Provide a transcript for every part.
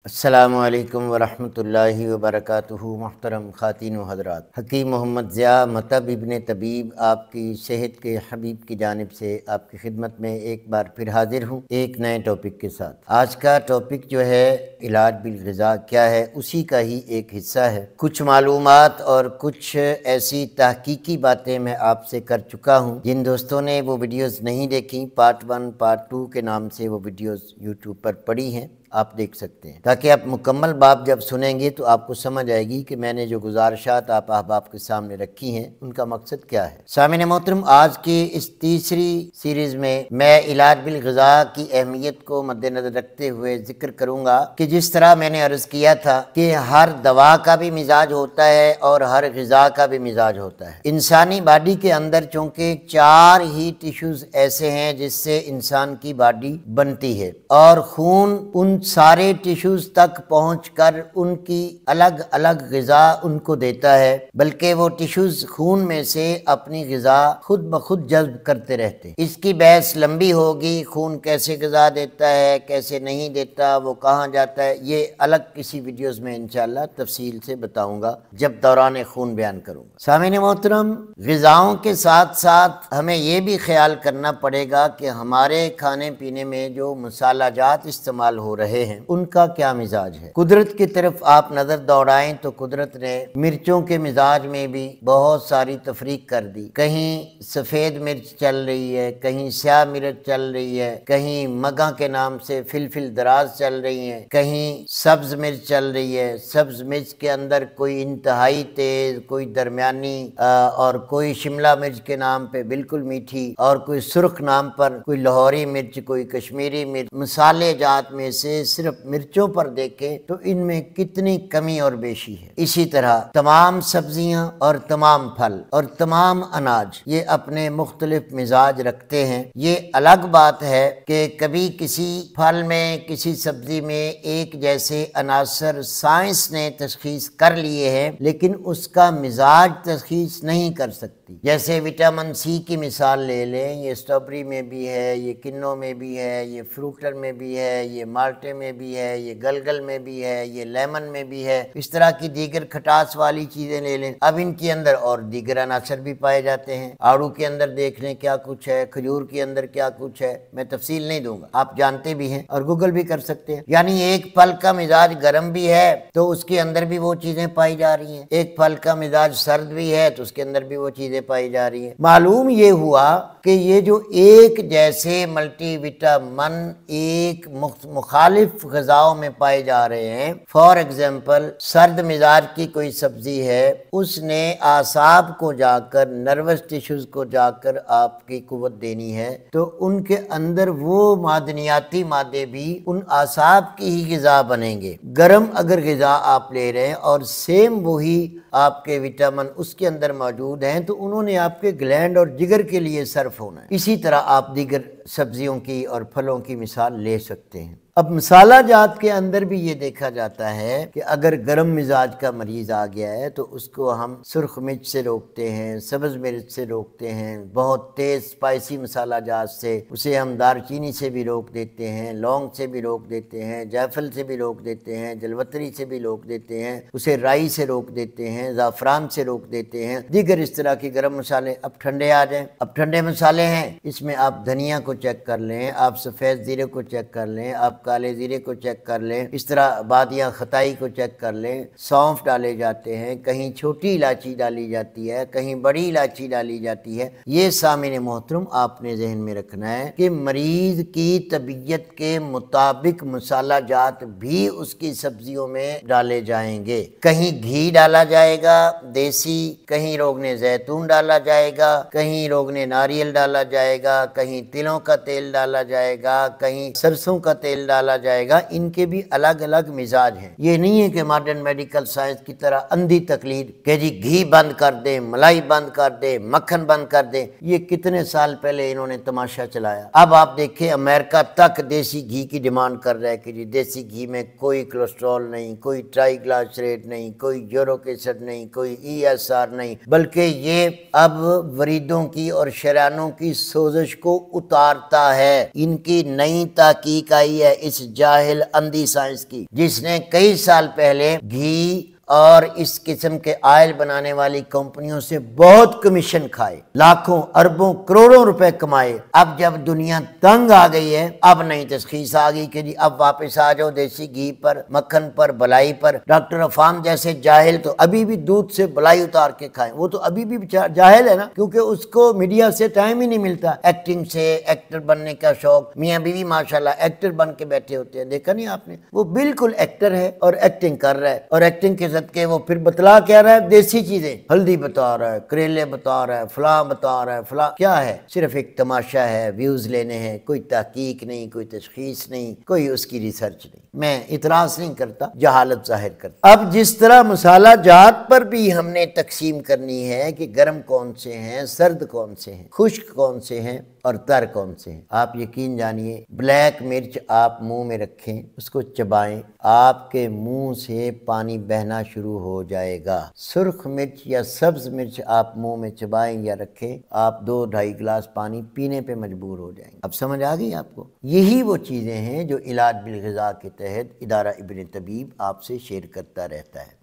السلام علیکم ورحمۃ اللہ وبرکاتہ۔ محترم خواتین و حضرات، حکیم محمد ضیاء مطب ابن طبیب آپ کی صحت کے حبیب کی جانب سے آپ کی خدمت میں ایک بار پھر حاضر ہوں ایک نئے ٹاپک کے ساتھ۔ آج کا ٹاپک جو ہے علاج بالغذا کیا ہے، اسی کا ہی ایک حصہ ہے۔ کچھ معلومات اور کچھ ایسی تحقیقی باتیں میں آپ سے کر چکا ہوں۔ جن دوستوں نے وہ ویڈیوز نہیں دیکھی، پارٹ 1 پارٹ 2 کے نام سے وہ ویڈیوز یوٹیوب پر پڑی ہیں، آپ دیکھ سکتے ہیں، تاکہ آپ مکمل باب جب سنیں گے تو آپ کو سمجھ آئے گی کہ میں نے جو گزارشات آپ احباب کے سامنے رکھی ہیں ان کا مقصد کیا ہے۔ سامعین محترم، آج کی اس تیسری سیریز میں علاج بالغذا کی اہمیت کو مد نظر رکھتے ہوئے ذکر کروں گا کہ جس طرح میں نے عرض کیا تھا کہ ہر دوا کا بھی مزاج ہوتا ہے اور ہر غذا کا بھی مزاج ہوتا ہے۔ انسانی باڈی کے اندر چونکہ 4 ہی ٹیشوز ایسے ہیں جس سے انسان کی باڈی بنتی ہے، اور خون ان سارے ٹیشوز تک پہنچ کر ان کی الگ الگ غذا ان کو دیتا ہے، بلکہ وہ ٹیشوز خون میں سے اپنی غذا خود بخود جذب کرتے رہتے ہیں۔ اس کی بحث لمبی ہوگی، خون کیسے غذا دیتا ہے، کیسے نہیں دیتا، وہ کہاں جاتا ہے، یہ الگ کسی ویڈیوز میں انشاءاللہ تفصیل سے بتاؤں گا جب دوران خون بیان کروں گا۔ سامعین محترم، غذاؤں کے ساتھ ساتھ ہمیں یہ بھی خیال کرنا پڑے گا کہ ہمارے کھانے پینے میں جو مسالہ جات استعمال ہو رہے ہیں ان کا کیا مزاج ہے۔ قدرت کی طرف آپ نظر دوڑائیں تو قدرت نے مرچوں کے مزاج میں بھی بہت ساری تفریق کر دی۔ کہیں سفید مرچ چل رہی ہے، کہیں سیاہ مرچ چل رہی ہے، کہیں مگا کے نام سے فلفل دراز چل رہی ہیں، کہیں سبز مرچ چل رہی ہے۔ سبز مرچ کے اندر کوئی انتہائی تیز، کوئی درمیانی، اور کوئی شملہ مرچ کے نام پہ بالکل میٹھی، اور کوئی سرخ نام پر کوئی لاہوری مرچ، کوئی کشمیری مرچ۔ مسالے جات میں سے صرف مرچوں پر دیکھیں تو ان میں کتنی کمی اور بیشی ہے۔ اسی طرح تمام سبزیاں اور تمام پھل اور تمام اناج یہ اپنے مختلف مزاج رکھتے ہیں۔ یہ الگ بات ہے کہ کبھی کسی پھل میں، کسی سبزی میں ایک جیسے عناصر سائنس نے تشخیص کر لیے ہیں لیکن اس کا مزاج تشخیص نہیں کر سکتی۔ جیسے وٹامن سی کی مثال لے لیں، یہ اسٹرابری میں بھی ہے، یہ کنو میں بھی ہے، یہ فروٹر میں بھی ہے، یہ مالٹے میں بھی ہے، یہ گلگل میں بھی ہے، یہ لیمن میں بھی ہے۔ اس طرح کی دیگر کھٹاس والی چیزیں لے لیں، اب ان کے اندر اور دیگر عناصر بھی پائے جاتے ہیں۔ آڑو کے اندر دیکھ لیں کیا کچھ ہے، کھجور کے اندر کیا کچھ ہے، میں تفصیل نہیں دوں گا، آپ جانتے بھی ہیں اور گوگل بھی کر سکتے ہیں۔ یعنی ایک پھل کا مزاج گرم بھی ہے تو اس کے اندر بھی وہ چیزیں پائی جا رہی ہیں، ایک پھل کا مزاج سرد بھی ہے تو اس کے اندر بھی وہ چیزیں پائی جا رہی ہیں۔ معلوم یہ ہوا کہ یہ جو ایک جیسے ملٹی وٹامن ایک مخالف غذاؤں میں پائے جا رہے ہیں، فار ایگزامپل سرد مزاج کی کوئی سبزی ہے، اس نے اعصاب کو جا کر، نروس ٹیشوز کو جا کر آپ کی قوت دینی ہے، تو ان کے اندر وہ معدنیاتی مادے بھی ان اعصاب کی ہی غذا بنیں گے۔ گرم اگر غذا آپ لے رہے ہیں اور سیم وہی آپ کے وٹامن اس کے اندر موجود ہیں تو انہوں نے آپ کے گلینڈ اور جگر کے لیے صرف ہونا ہے۔ اسی طرح آپ دیگر سبزیوں کی اور پھلوں کی مثال لے سکتے ہیں۔ اب مسالہ جات کے اندر بھی یہ دیکھا جاتا ہے کہ اگر گرم مزاج کا مریض آ گیا ہے تو اس کو ہم سرخ مرچ سے روکتے ہیں، سبز مرچ سے روکتے ہیں، بہت تیز اسپائسی مسالہ جات سے اسے ہم دار چینی سے بھی روک دیتے ہیں، لونگ سے بھی روک دیتے ہیں، جائفل سے بھی روک دیتے ہیں، جلوتری سے بھی روک دیتے ہیں، اسے رائی سے روک دیتے ہیں، زعفران سے روک دیتے ہیں، دیگر اس طرح کے گرم مسالے۔ اب ٹھنڈے آ جائیں، اب ٹھنڈے مسالے ہیں، اس میں آپ دھنیا کو چیک کر لیں، آپ سفید زیرے کو چیک کر لیں، آپ کالے زیرے کو چیک کر لیں، اس طرح بادیاں خطائی کو چیک کر لیں، سونف ڈالے جاتے ہیں، کہیں چھوٹی الائچی ڈالی جاتی ہے، کہیں بڑی الائچی ڈالی جاتی ہے۔ یہ سامعین محترم آپ نے ذہن میں رکھنا ہے کہ مریض کی طبیعت کے مطابق مسالہ جات بھی اس کی سبزیوں میں ڈالے جائیں گے۔ کہیں گھی ڈالا جائے گا دیسی، کہیں روغن زیتون ڈالا جائے گا، کہیں روغن ناریل ڈالا جائے گا، کہیں تلوں کا تیل ڈالا جائے گا، کہیں سرسوں کا تیل ڈالا جائے گا۔ ان کے بھی الگ الگ مزاج ہیں۔ یہ نہیں ہے کہ ماڈرن میڈیکل سائنس کی طرح اندھی تقلید کہ جی گھی بند کر دیں، ملائی بند کر دیں، مکھن بند کر دیں۔ یہ کتنے سال پہلے انہوں نے تماشا چلایا۔ اب آپ دیکھیں امریکہ تک دیسی گھی کی ڈیمانڈ کر رہا ہے کہ جی دیسی گھی میں کوئی کولیسٹرول نہیں، کوئی ٹرائی گلائسریٹ نہیں، کوئی یورک ایسڈ نہیں، کوئی ESR نہیں، بلکہ یہ اب وریدوں کی اور شریانوں کی سوزش کو اتار مارتا ہے۔ ان کی نئی تحقیق آئی ہے اس جاہل اندھی سائنس کی، جس نے کئی سال پہلے گھی اور اس قسم کے آئل بنانے والی کمپنیوں سے بہت کمیشن کھائے، لاکھوں اربوں کروڑوں روپے کمائے۔ اب جب دنیا تنگ آ گئی ہے، اب نئی تشخیص آ گئی کہ جی اب واپس آ جاؤ دیسی گھی پر، مکھن پر، بلائی پر۔ ڈاکٹر عفام جیسے جاہل تو ابھی بھی دودھ سے بلائی اتار کے کھائیں، وہ تو ابھی بھی جاہل ہے نا، کیونکہ اس کو میڈیا سے ٹائم ہی نہیں ملتا۔ ایکٹنگ سے، ایکٹر بننے کا شوق، میاں بیوی ماشاءاللہ ایکٹر بن کے بیٹھے ہوتے ہیں، دیکھا نہیں آپ نے؟ وہ بالکل ایکٹر ہے اور ایکٹنگ کر رہا ہے، اور ایکٹنگ کے کہ وہ پھر بتلا کیا رہا ہے؟ دیسی چیزیں، ہلدی بتا رہا ہے، کریلے بتا رہا ہے، فلاں بتا رہا ہے، فلاں کیا ہے؟ صرف ایک تماشا ہے، ویوز لینے ہیں، کوئی تحقیق نہیں، کوئی تشخیص نہیں، کوئی اس کی ریسرچ نہیں۔ میں اعتراض نہیں کرتا، جہالت ظاہر کرتا۔ اب جس طرح مسالہ جات پر بھی ہم نے تقسیم کرنی ہے کہ گرم کون سے ہیں، سرد کون سے ہیں، خشک کون سے ہیں اور تر کون سے ہیں، آپ یقین جانیے بلیک مرچ آپ منہ میں رکھیں، اس کو چبائیں، آپ کے منہ سے پانی بہنا شروع ہو جائے گا۔ سرخ مرچ یا سبز مرچ آپ منہ میں چبائیں یا رکھیں، آپ 2-2.5 گلاس پانی پینے پہ مجبور ہو جائیں گے۔ اب سمجھ آ گئی آپ کو؟ یہی وہ چیزیں ہیں جو علاج بالغذا کے تحت ادارہ ابن طبیب آپ سے شیئر کرتا رہتا ہے۔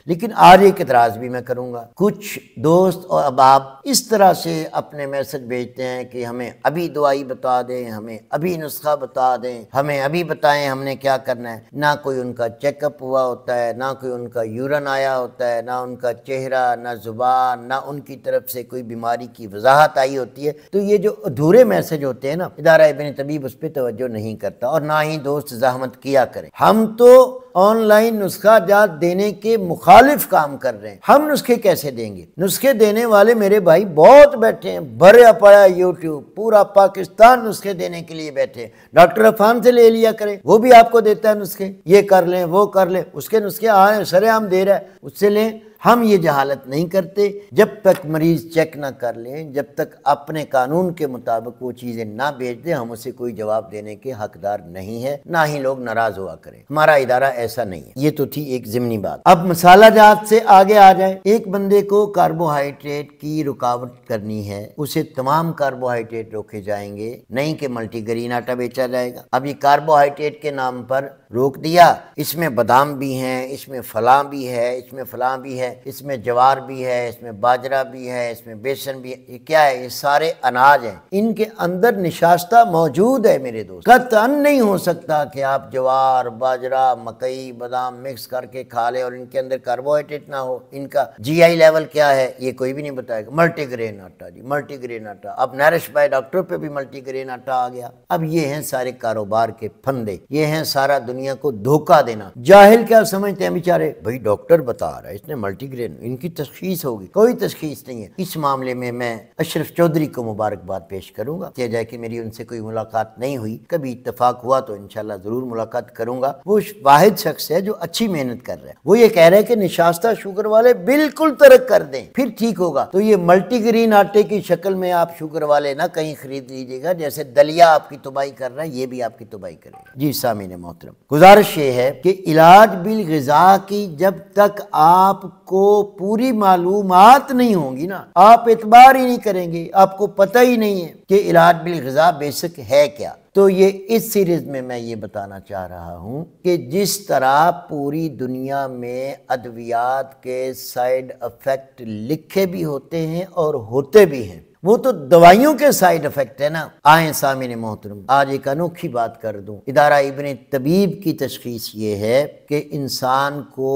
لیکن آج ایک اعتراض بھی میں کروں گا، کچھ دوست اور احباب اس طرح سے اپنے میسج بھیجتے ہیں کہ ہمیں ابھی دوائی بتا دیں، ہمیں ابھی نسخہ بتا دیں، ہمیں ابھی بتائیں ہم نے کیا کرنا ہے۔ نہ کوئی ان کا چیک اپ ہوا ہوتا ہے، نہ کوئی ان کا یورن آیا ہوتا ہے، نہ ان کا چہرہ، نہ زبان، نہ ان کی طرف سے کوئی بیماری کی وضاحت آئی ہوتی ہے۔ تو یہ جو ادھورے میسج ہوتے ہیں نا، ادارہ ابن طبیب اس پہ توجہ نہیں کرتا، اور نہ ہی دوست زحمت کیا کریں۔ ہم تو آن لائن نسخہ جات دینے کے مخالف کام کر رہے ہیں، ہم نسخے کیسے دیں گے؟ نسخے دینے والے میرے بھائی بہت بیٹھے ہیں، بھرا پڑا یوٹیوب، پورا پاکستان نسخے دینے کے لیے بیٹھے ہیں۔ ڈاکٹر عفان سے لے لیا کریں، وہ بھی آپ کو دیتا ہے نسخے، یہ کر لیں وہ کر لیں، اس کے نسخے آئے سرے عام دے رہا ہے، اس سے لیں۔ ہم یہ جہالت نہیں کرتے، جب تک مریض چیک نہ کر لیں، جب تک اپنے قانون کے مطابق وہ چیزیں نہ بھیج دیں، ہم اسے کوئی جواب دینے کے حقدار نہیں ہے، نہ ہی لوگ ناراض ہوا کریں۔ ہمارا ادارہ ایسا نہیں ہے۔ یہ تو تھی ایک ضمنی بات۔ اب مسالہ جات سے آگے آ جائیں۔ ایک بندے کو کاربوہائیڈریٹ کی رکاوٹ کرنی ہے، اسے تمام کاربوہائیڈریٹ روکے جائیں گے، نہیں کہ ملٹی گرین آٹا بیچا جائے گا۔ اب یہ کاربوہائیڈریٹ کے نام پر روک دیا، اس میں بادام بھی ہیں، اس میں فلاں بھی ہے، اس میں فلاں بھی ہے، اس میں جوار بھی ہے، اس میں باجرہ بھی ہے، اس میں بیسن بھی ہے۔ یہ کیا ہے؟ یہ سارے اناج ہیں، ان کے اندر نشاستہ موجود ہے میرے دوست۔ قطعاً نہیں ہو سکتا کہ آپ جوار، باجرہ، مکئی، بادام مکس کر کے کھا لیں اور ان کے اندر کاربوہائیڈریٹ نہ ہو۔ ان کا جی آئی لیول کیا ہے یہ کوئی بھی نہیں بتائے گا۔ ملٹی گرین آٹا، جی ملٹی گرین آٹا، اب نرش بائی ڈاکٹر پہ بھی ملٹی گرین آٹا آ گیا۔ اب یہ ہیں سارے کاروبار کے پھندے، یہ ہیں سارا دنیا کو دھوکہ دینا۔ جاہل کیا سمجھتے ہیں بیچارے؟ بھائی ڈاکٹر بتا رہا ہے، اس نے ملٹی گرین، ان کی تشخیص ہوگی۔ کوئی تشخیص نہیں ہے۔ اس معاملے میں میں اشرف چودھری کو مبارکباد پیش کروں گا، جائے کہ میری ان سے کوئی ملاقات نہیں ہوئی، کبھی اتفاق ہوا تو انشاءاللہ ضرور ملاقات کروں گا۔ وہ واحد شخص ہے جو اچھی محنت کر رہا ہے۔ وہ یہ کہہ رہے ہیں کہ نشاستہ شوگر والے بالکل ترک کر دیں پھر ٹھیک ہوگا۔ تو یہ ملٹی گرین آٹے کی شکل میں آپ شوگر والے نہ کہیں خرید لیجیے گا، جیسے دلیا آپ کی تباہی کر رہا ہے، یہ بھی آپ کی تباہی کرے گا۔ جی سامعین محترم، گزارش یہ ہے کہ علاج بالغذا کی جب تک آپ کو پوری معلومات نہیں ہوں گی نا، آپ اعتبار ہی نہیں کریں گے، آپ کو پتہ ہی نہیں ہے کہ علاج بالغذا بیسک ہے کیا۔ تو یہ اس سیریز میں یہ بتانا چاہ رہا ہوں کہ جس طرح پوری دنیا میں ادویات کے سائیڈ افیکٹ لکھے بھی ہوتے ہیں اور ہوتے بھی ہیں، وہ تو دوائیوں کے سائیڈ افیکٹ ہے نا۔ آئیں سامعین محترم، آج ایک انوکھی بات کر دوں۔ ادارہ ابن طبیب کی تشخیص یہ ہے کہ انسان کو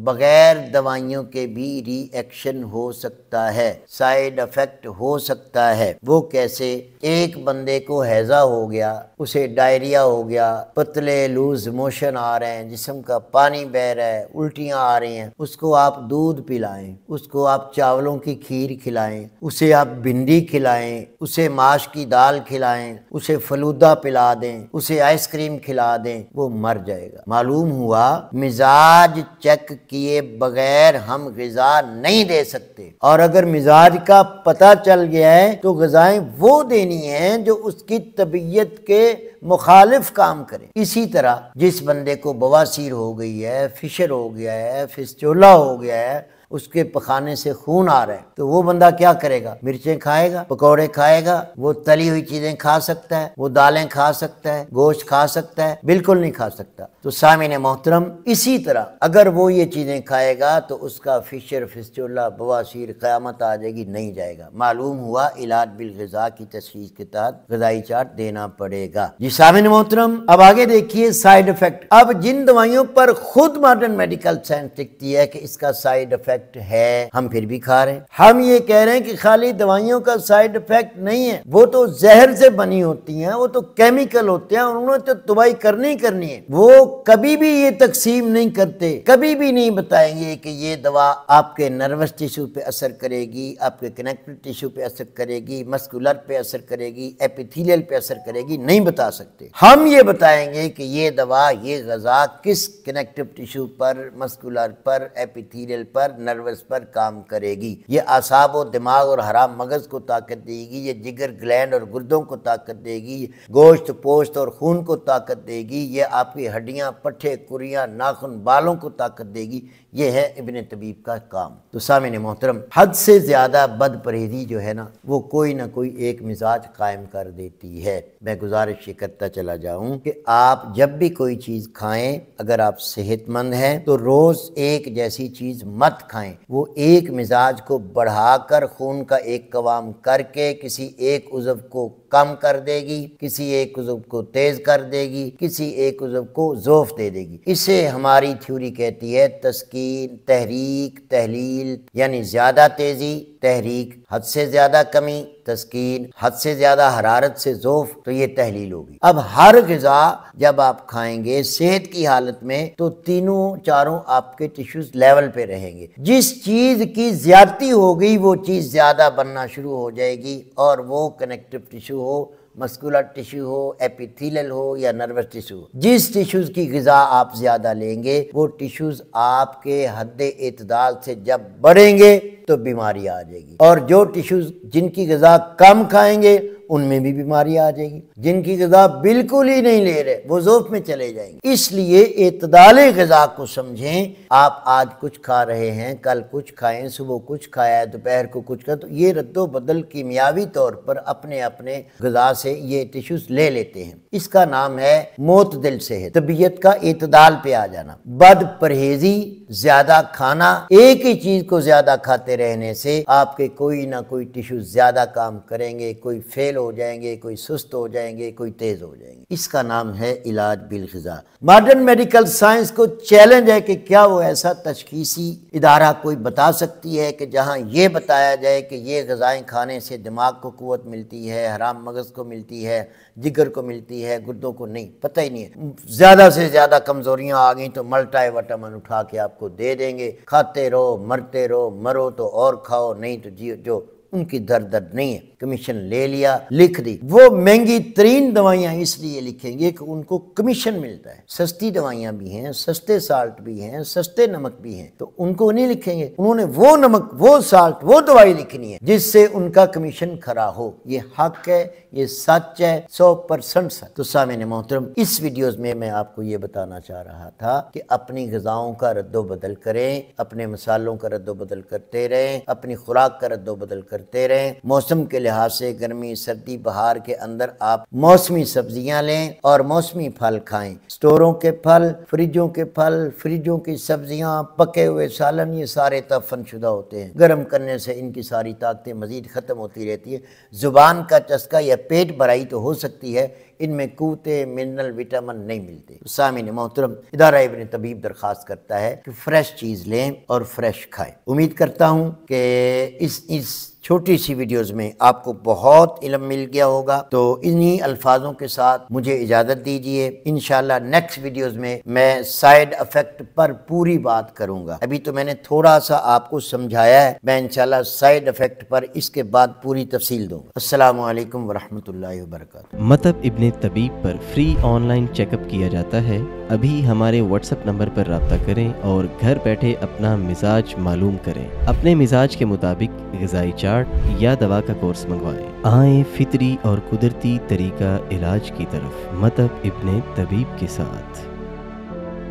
بغیر دوائیوں کے بھی ری ایکشن ہو سکتا ہے، سائیڈ افیکٹ ہو سکتا ہے۔ وہ کیسے؟ ایک بندے کو ہیضہ ہو گیا، اسے ڈائریا ہو گیا، پتلے لوز موشن آ رہے ہیں، جسم کا پانی بہہ رہا ہے، الٹیاں آ رہی ہیں، اس کو آپ دودھ پلائیں، اس کو آپ چاولوں کی کھیر کھلائیں، اسے آپ بھنڈی کھلائیں، اسے ماش کی دال کھلائیں، اسے فلودہ پلا دیں، اسے آئس کریم کھلا دیں، وہ مر جائے گا۔ معلوم ہوا مزاج چیک کیے بغیر ہم غذا نہیں دے سکتے، اور اگر مزاج کا پتہ چل گیا ہے تو غذائیں وہ دینی ہیں جو اس کی طبیعت کے مخالف کام کریں۔ اسی طرح جس بندے کو بواسیر ہو گئی ہے، فشر ہو گیا ہے، فسچولا ہو گیا ہے، اس کے پخانے سے خون آ رہا ہے، تو وہ بندہ کیا کرے گا؟ مرچیں کھائے گا، پکوڑے کھائے گا، وہ تلی ہوئی چیزیں کھا سکتا ہے، وہ دالیں کھا سکتا ہے، گوشت کھا سکتا ہے؟ بالکل نہیں کھا سکتا۔ تو سامعین محترم، اسی طرح اگر وہ یہ چیزیں کھائے گا تو اس کا فشر، فسچولا، بواسیر، قیامت آ جائے گی، نہیں جائے گا۔ معلوم ہوا علاج بالغذا کی تشخیص کے تحت غذائی چارٹ دینا پڑے گا۔ جی سامعین محترم، اب آگے دیکھیے سائیڈ افیکٹ۔ اب جن دوائیوں پر خود ماڈرن میڈیکل سائنس لکھتی ہے کہ اس کا سائیڈ افیکٹ ہے، ہم پھر بھی کھا رہے ہیں۔ ہم یہ کہہ رہے ہیں کہ خالی دوائیوں کا سائیڈ افیکٹ نہیں ہے، وہ تو زہر سے بنی ہوتی ہیں، وہ تو کیمیکل ہوتے ہیں، انہوں نے تو دوائی کرنی ہے۔ وہ کبھی بھی یہ تقسیم نہیں کرتے، کبھی بھی نہیں بتائیں گے کہ یہ دوا آپ کے نروس ٹیشو پہ اثر کرے گی، آپ کے کنیکٹو ٹیشو پہ اثر کرے گی، مسکولر پہ اثر کرے گی، ایپیتھیلیل پہ اثر کرے گی، نہیں بتا سکتے۔ ہم یہ بتائیں گے کہ یہ دوا، یہ غذا کس کنیکٹو ٹیشو پر، مسکولر پر، ایپیتھیلیل پر، نروس پر کام کرے گی۔ یہ اعصاب و دماغ اور حرام مغز کو طاقت دے گی، یہ جگر، گلینڈ اور گردوں کو طاقت دے گی، گوشت، پوست اور خون کو طاقت دے گی، یہ آپ کی ہڈیاں، پٹھے، کریاں، ناخن، بالوں کو طاقت دے گی۔ یہ ہے ابن طبیب کا کام۔ تو سامعین محترم، حد سے زیادہ بد پرہیزی جو ہے نا، وہ کوئی نہ کوئی ایک مزاج قائم کر دیتی ہے۔ میں گزارش یہ کرتا چلا جاؤں کہ آپ جب بھی کوئی چیز کھائیں، اگر آپ صحت مند ہیں تو روز ایک جیسی چیز مت کھائیں۔ وہ ایک مزاج کو بڑھا کر، خون کا ایک قوام کر کے کسی ایک عضو کو کم کر دے گی، کسی ایک عضو کو تیز کر دے گی، کسی ایک عضو کو ضعف دے دے گی۔ اسے ہماری تھیوری کہتی ہے تسکین، تحریک، تحلیل، یعنی زیادہ تیزی، تحریک، حد سے زیادہ کمی، تسکین، حد سے زیادہ حرارت سے ضعف، تو یہ تحلیل ہوگی۔ اب ہر غذا جب آپ کھائیں گے صحت کی حالت میں، تو تینوں چاروں آپ کے ٹیشوز لیول پہ رہیں گے۔ جس چیز کی زیادتی ہوگی وہ چیز زیادہ بننا شروع ہو جائے گی، اور وہ کنیکٹو ٹیشو ہو، مسکولر ٹیشو ہو، ایپیتھیلیل ہو یا نروس ٹیشو ہو۔ جس ٹیشوز کی غذا آپ زیادہ لیں گے، وہ ٹیشوز آپ کے حد اعتدال سے جب بڑھیں گے تو بیماری آ جائے گی، اور جو ٹیشوز جن کی غذا کم کھائیں گے ان میں بھی بیماری آ جائے گی۔ جن کی غذا بالکل ہی نہیں لے رہے وہ ضعف میں چلے جائیں گے۔ اس لیے اعتدال غذا کو سمجھیں۔ آپ آج کچھ کھا رہے ہیں، کل کچھ کھائیں، صبح کچھ کھایا ہے، دوپہر کو کچھ کھایا، تو یہ رد و بدل کیمیاوی طور پر اپنے اپنے غذا سے یہ ٹیشوز لے لیتے ہیں۔ اس کا نام ہے معتدل صحت، طبیعت کا اعتدال پہ آ جانا۔ بد پرہیزی، زیادہ کھانا، ایک ہی چیز کو زیادہ کھاتے رہنے سے آپ کے کوئی نہ کوئی ٹیشو زیادہ کام کریں گے، کوئی فیل ہو جائیں گے، کوئی سست ہو جائیں گے، کوئی تیز ہو جائیں گے۔ اس کا نام ہے علاج بالغذا۔ ماڈرن میڈیکل سائنس کو چیلنج ہے کہ کیا وہ ایسا تشخیصی ادارہ کوئی بتا سکتی ہے کہ جہاں یہ بتایا جائے کہ یہ غذائیں کھانے سے دماغ کو قوت ملتی ہے، حرام مغز کو ملتی ہے، جگر کو ملتی ہے، گردوں کو نہیں، پتہ ہی نہیں ہے۔ زیادہ سے زیادہ کمزوریاں آ گئیں تو ملٹی وٹامن اٹھا کے آپ کو دے دیں گے، کھاتے رہو، مرتے رہو، مرو تو اور کھاؤ، نہیں تو جو ان کی درد نہیں ہے، کمیشن لے لیا، لکھ دی۔ وہ مہنگی ترین دوائیاں اس لیے لکھیں گے کہ ان کو کمیشن ملتا ہے۔ سستی دوائیاں بھی ہیں، سستے سالٹ بھی ہیں، سستے نمک بھی ہیں، تو ان کو نہیں لکھیں گے۔ انہوں نے وہ نمک، وہ سالٹ، وہ دوائی لکھنی ہے جس سے ان کا کمیشن کھرا ہو۔ یہ حق ہے، یہ سچ ہے، 100% سچ۔ تو سامعین محترم، اس ویڈیوز میں میں آپ کو یہ بتانا چاہ رہا تھا کہ اپنی غذاؤں کا رد و بدل کریں، اپنے مسالوں کا رد و بدل کرتے رہیں، اپنی خوراک کا رد و بدل کرتے رہیں۔ موسم کے لحاظ سے گرمی، سردی، بہار کے اندر آپ موسمی سبزیاں لیں اور موسمی پھل کھائیں۔ سٹوروں کے پھل، فریجوں کے پھل، فریجوں کی سبزیاں، پکے ہوئے سالن، یہ سارے تفن شدہ ہوتے ہیں۔ گرم کرنے سے ان کی ساری طاقتیں مزید ختم ہوتی رہتی ہے۔ زبان کا چسکا یا پیٹ بھرائی تو ہو سکتی ہے، ان میں قوتیں، منرل، وٹامن نہیں ملتے۔ سامعین محترم، ادارہ ابن طبیب درخواست کرتا ہے کہ فریش چیز لیں اور فریش کھائیں۔ امید کرتا ہوں کہ اس چھوٹی سی ویڈیوز میں آپ کو بہت علم مل گیا ہوگا۔ تو انہی الفاظوں کے ساتھ مجھے اجازت دیجیے۔ انشاءاللہ نیکسٹ ویڈیوز میں سائیڈ افیکٹ پر پوری بات کروں گا۔ ابھی تو میں نے تھوڑا سا آپ کو سمجھایا ہے، میں انشاءاللہ سائیڈ افیکٹ پر اس کے بعد پوری تفصیل دوں گا۔ السلام علیکم ورحمۃ اللہ وبرکاتہ۔ مطب ابن طبیب پر free online check up کیا جاتا ہے۔ ابھی ہمارے واٹس ایپ نمبر پر رابطہ کریں اور گھر بیٹھے اپنا مزاج معلوم کریں۔ اپنے مزاج کے مطابق غذائی چارٹ یا دوا کا کورس منگوائیں۔ آئیں فطری اور قدرتی طریقہ علاج کی طرف مطب ابن طبیب کے ساتھ۔